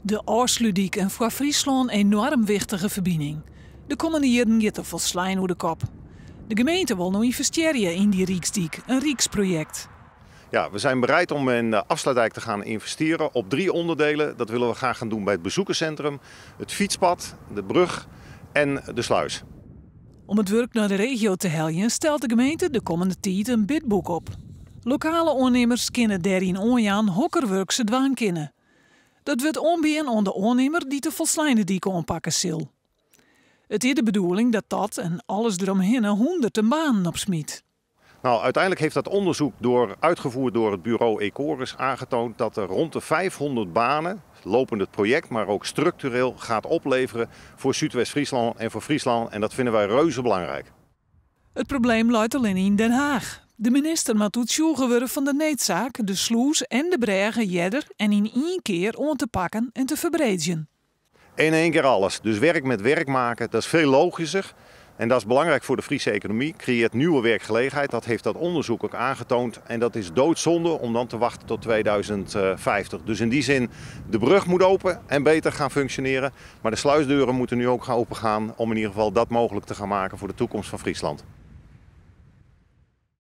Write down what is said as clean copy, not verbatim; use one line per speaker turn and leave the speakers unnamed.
De Aarsludiek en voor Friesland een enorm wichtige verbinding. De komende jaren gaat er volslijn door de kop. De gemeente wil nu investeren in die Rijksdijk, een Rijksproject.
Ja, we zijn bereid om in de Afsluitdijk te gaan investeren op 3 onderdelen. Dat willen we graag gaan doen bij het bezoekerscentrum, het fietspad, de brug en de sluis.
Om het werk naar de regio te helpen stelt de gemeente de komende tijd een bidboek op. Lokale ondernemers kunnen daarin onjaan hokkerwerk ze dwaan kennen. Dat wordt aanbieden aan de ondernemer die de volslijnde dijk aanpakken zal. Het is de bedoeling dat en alles eromheen honderden banen opsmiet.
Nou, uiteindelijk heeft dat onderzoek uitgevoerd door het bureau Ecoris aangetoond dat er rond de 500 banen, lopend het project, maar ook structureel gaat opleveren voor Zuidwest-Friesland en voor Friesland. En dat vinden wij reuze belangrijk.
Het probleem luidt alleen in Den Haag. De minister moet uitsjoegen van de needzaak, de sluis en de bregen jeder en in één keer aan te pakken en te verbreden.
In één keer alles. Dus werk met werk maken, dat is veel logischer. En dat is belangrijk voor de Friese economie. Creëert nieuwe werkgelegenheid. Dat heeft dat onderzoek ook aangetoond. En dat is doodzonde om dan te wachten tot 2050. Dus in die zin, de brug moet open en beter gaan functioneren. Maar de sluisdeuren moeten nu ook gaan opengaan om in ieder geval dat mogelijk te gaan maken voor de toekomst van Friesland.